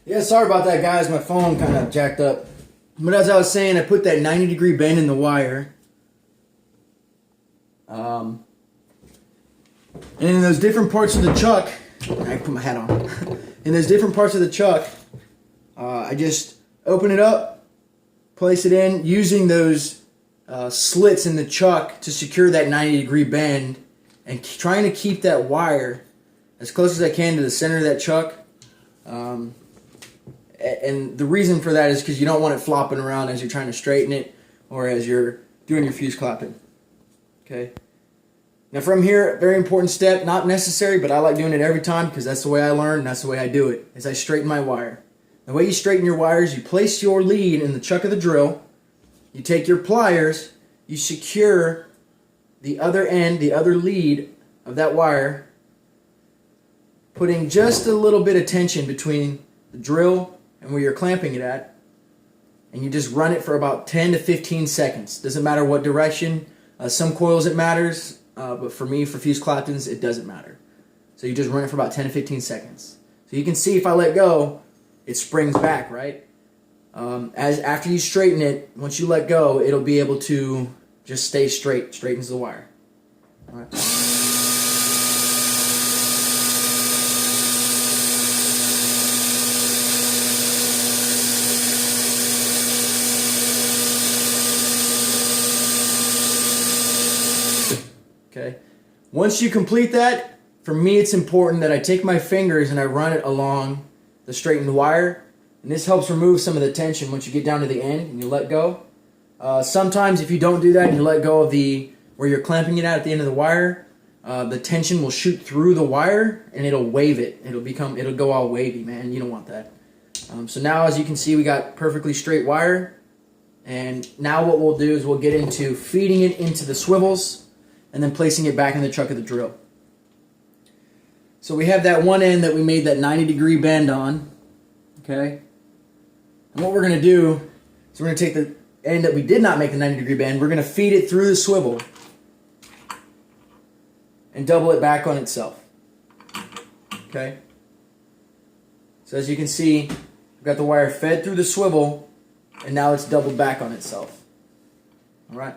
Yeah, sorry about that, guys. My phone kind of jacked up. But as I was saying, I put that 90-degree bend in the wire. And in those different parts of the chuck, I put my hat on. In those different parts of the chuck, I just open it up, place it in, using those slits in the chuck to secure that 90-degree bend, and trying to keep that wire as close as I can to the center of that chuck. And the reason for that is because you don't want it flopping around as you're trying to straighten it or as you're doing your fuse clapping. Okay. Now from here, very important step, not necessary, but I like doing it every time because that's the way I learn and that's the way I do it, is I straighten my wire. The way you straighten your wires, you place your lead in the chuck of the drill, you take your pliers, you secure the other end, the other lead of that wire, putting just a little bit of tension between the drill and where you're clamping it at, and you just run it for about 10 to 15 seconds. Doesn't matter what direction. Some coils it matters, but for me, for fuse claptons, it doesn't matter. So you just run it for about 10 to 15 seconds. So you can see if I let go, it springs back, right? After you straighten it, once you let go, it'll be able to just stay straight, straightens the wire. All right. Okay. Once you complete that, for me it's important that I take my fingers and I run it along the straightened wire, and this helps remove some of the tension once you get down to the end and you let go. Sometimes if you don't do that and you let go of where you're clamping it at the end of the wire, the tension will shoot through the wire and it'll wave it. It'll go all wavy, man. You don't want that. So now, as you can see, we got perfectly straight wire, and now what we'll do is we'll get into feeding it into the swivels and then placing it back in the chuck of the drill. So we have that one end that we made that 90-degree bend on, okay? And what we're going to do is we're going to take the end that we did not make the 90-degree bend, we're going to feed it through the swivel and double it back on itself, okay? So as you can see, we've got the wire fed through the swivel, and now it's doubled back on itself, all right?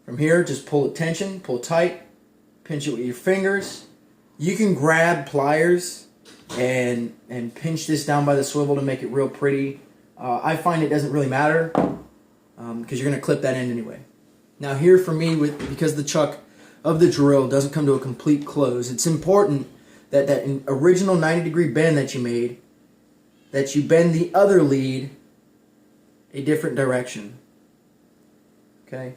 From here, just pull it tension, pull tight, pinch it with your fingers. You can grab pliers and pinch this down by the swivel to make it real pretty. I find it doesn't really matter because you're going to clip that end anyway. Now here for me, because the chuck of the drill doesn't come to a complete close, it's important that that original 90-degree bend that you made, that you bend the other lead a different direction. Okay?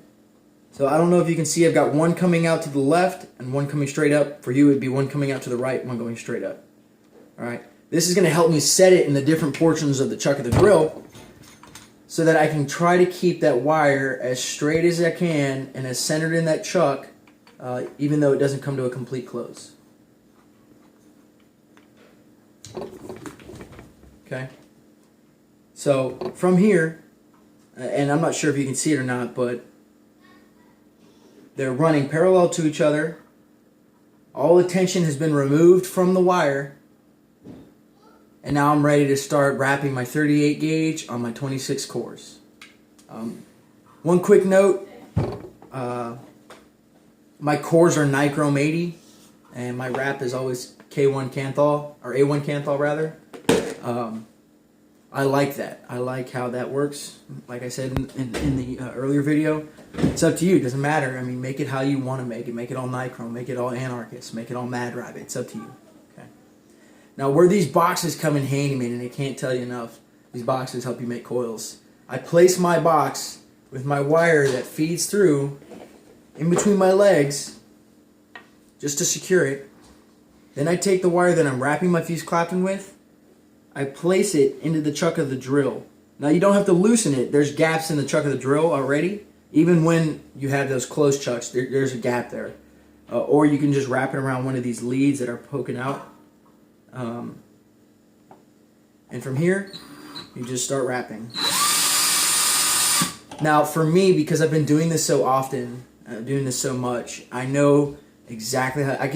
So I don't know if you can see, I've got one coming out to the left and one coming straight up. For you, it'd be one coming out to the right, one going straight up. All right. This is going to help me set it in the different portions of the chuck of the drill so that I can try to keep that wire as straight as I can and as centered in that chuck, even though it doesn't come to a complete close. Okay. So from here, and I'm not sure if you can see it or not, but they're running parallel to each other. All the tension has been removed from the wire. And now I'm ready to start wrapping my 38 gauge on my 26 cores. One quick note, my cores are nichrome 80 and my wrap is always K1 Kanthal, or A1 Kanthal rather. I like that. I like how that works. Like I said in the earlier video, it's up to you. It doesn't matter. I mean, make it how you want to make it. Make it all nichrome. Make it all anarchist. Make it all mad rabbit. It's up to you. Okay. Now, where these boxes come in handy, man, and I can't tell you enough, these boxes help you make coils. I place my box with my wire that feeds through in between my legs just to secure it. Then I take the wire that I'm wrapping my fuse clapton with, I place it into the chuck of the drill. Now you don't have to loosen it. There's gaps in the chuck of the drill already. Even when you have those closed chucks, there's a gap there. Or you can just wrap it around one of these leads that are poking out. And from here, you just start wrapping. Now for me, because I've been doing this so often, doing this so much, I know exactly how I can